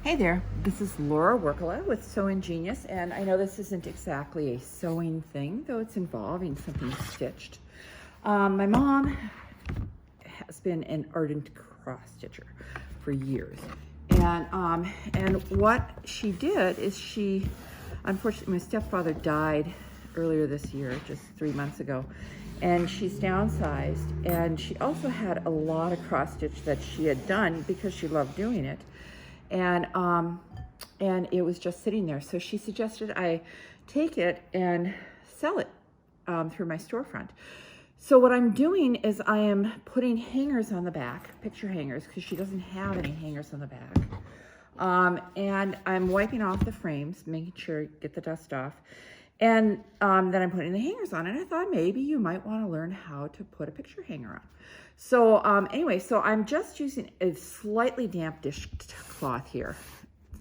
Hey there, this is Laura Workala with Sew Genius, and I know this isn't exactly a sewing thing, though it's involving something stitched. My mom has been an ardent cross stitcher for years, and what she did is unfortunately, my stepfather died earlier this year, just 3 months ago, and she's downsized, and she also had a lot of cross stitch that she had done because she loved doing it. And it was just sitting there. So she suggested I take it and sell it through my storefront. So what I'm doing is I am putting hangers on the back, picture hangers, because she doesn't have any hangers on the back. And I'm wiping off the frames, making sure get the dust off. And then I'm putting the hangers on. And I thought maybe you might want to learn how to put a picture hanger on. So anyway, so I'm just using a slightly damp dishcloth here.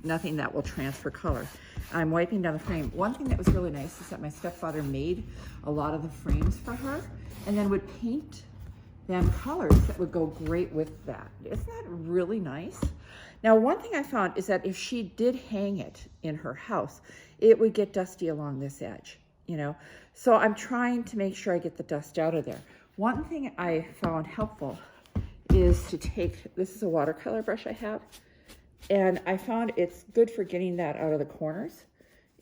Nothing that will transfer color. I'm wiping down the frame. One thing that was really nice is that my stepfather made a lot of the frames for her and then would paint them colors that would go great with that. Isn't that really nice? Now, one thing I found is that if she did hang it in her house, it would get dusty along this edge, you know? So I'm trying to make sure I get the dust out of there. One thing I found helpful is to take, this is a watercolor brush I have, and I found it's good for getting that out of the corners,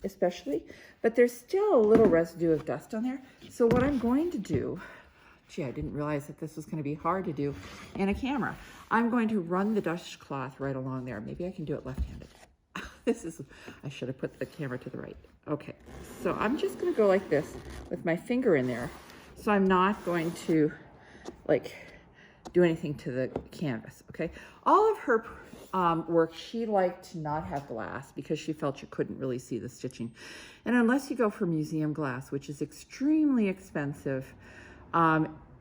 especially, but there's still a little residue of dust on there. So what I'm going to do, gee, I didn't realize that this was going to be hard to do in a camera. I'm going to run the dishcloth right along there. Maybe I can do it left-handed. I should have put the camera to the right. Okay, so I'm just going to go like this with my finger in there. So I'm not going to like do anything to the canvas, okay? All of her work, she liked to not have glass because she felt you couldn't really see the stitching. And unless you go for museum glass, which is extremely expensive,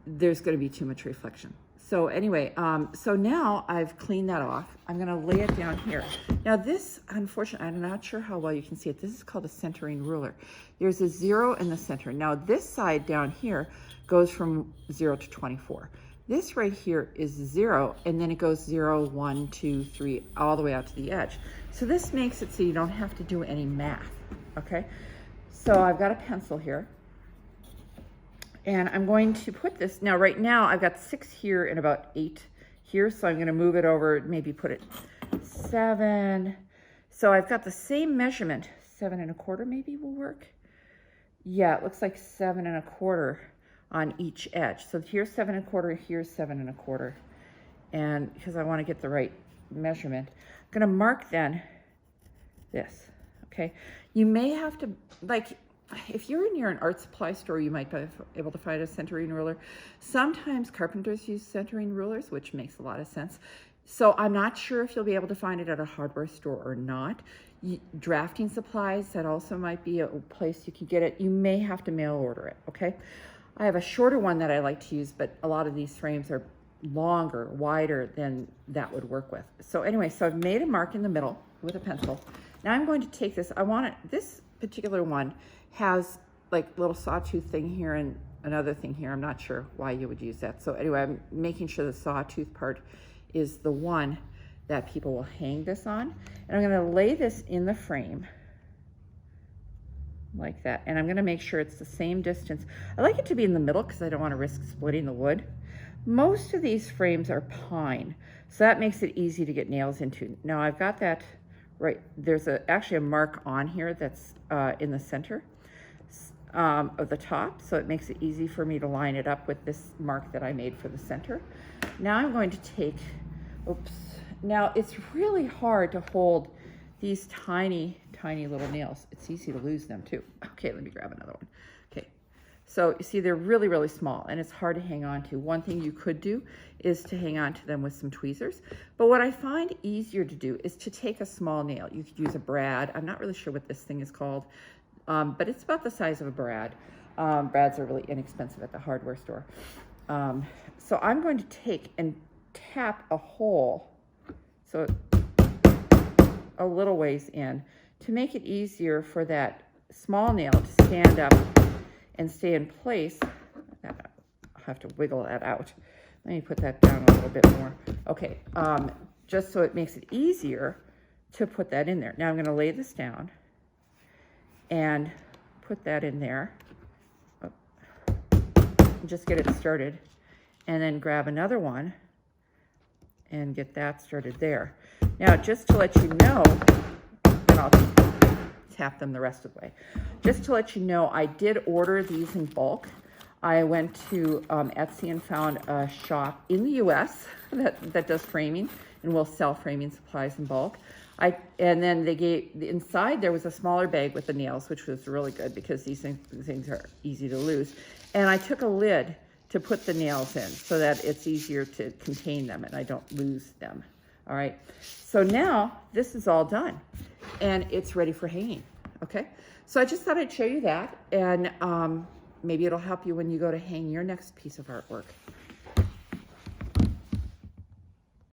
there's gonna be too much reflection. So anyway, so now I've cleaned that off. I'm gonna lay it down here. Now this, unfortunately, I'm not sure how well you can see it. This is called a centering ruler. There's a 0 in the center. Now this side down here goes from 0 to 24. This right here is 0, and then it goes 0, 1, 2, 3, all the way out to the edge. So this makes it so you don't have to do any math, okay? So I've got a pencil here. And I'm going to put this, now right now I've got 6 here and about 8 here, so I'm gonna move it over, maybe put it 7. So I've got the same measurement, 7 1/4 maybe will work. Yeah, it looks like 7 1/4 on each edge. So here's 7 1/4, here's 7 1/4. And because I wanna get the right measurement, I'm gonna mark then this, okay? You may have to, like, if you're near an art supply store, you might be able to find a centering ruler. Sometimes carpenters use centering rulers, which makes a lot of sense. So I'm not sure if you'll be able to find it at a hardware store or not. Drafting supplies, that also might be a place you can get it. You may have to mail order it, okay? I have a shorter one that I like to use, but a lot of these frames are longer, wider than that would work with. So anyway, so I've made a mark in the middle with a pencil. Now I'm going to take this, this particular one has like little sawtooth thing here and another thing here. I'm not sure why you would use that. So anyway, I'm making sure the sawtooth part is the one that people will hang this on. And I'm gonna lay this in the frame like that. And I'm gonna make sure it's the same distance. I like it to be in the middle because I don't wanna risk splitting the wood. Most of these frames are pine, so that makes it easy to get nails into. Now I've got that right, there's actually a mark on here that's in the center of the top, so it makes it easy for me to line it up with this mark that I made for the center. Now I'm going to take, oops, now it's really hard to hold these tiny, tiny little nails. It's easy to lose them too. Okay, let me grab another one. Okay, so you see they're really, really small and it's hard to hang on to. One thing you could do is to hang on to them with some tweezers. But what I find easier to do is to take a small nail. You could use a brad. I'm not really sure what this thing is called, but it's about the size of a brad. Brads are really inexpensive at the hardware store. So I'm going to take and tap a hole, so a little ways in, to make it easier for that small nail to stand up and stay in place. I'll have to wiggle that out. Let me put that down a little bit more. Okay, just so it makes it easier to put that in there. Now I'm going to lay this down and put that in there. Just get it started, and then grab another one and get that started there. Now, just to let you know, and I'll tap them the rest of the way. Just to let you know, I did order these in bulk. I went to Etsy and found a shop in the US that does framing and will sell framing supplies in bulk. And then they gave, inside there was a smaller bag with the nails, which was really good because these things are easy to lose. And I took a lid to put the nails in so that it's easier to contain them and I don't lose them. All right, so now this is all done and it's ready for hanging, okay? So I just thought I'd show you that, and maybe it'll help you when you go to hang your next piece of artwork.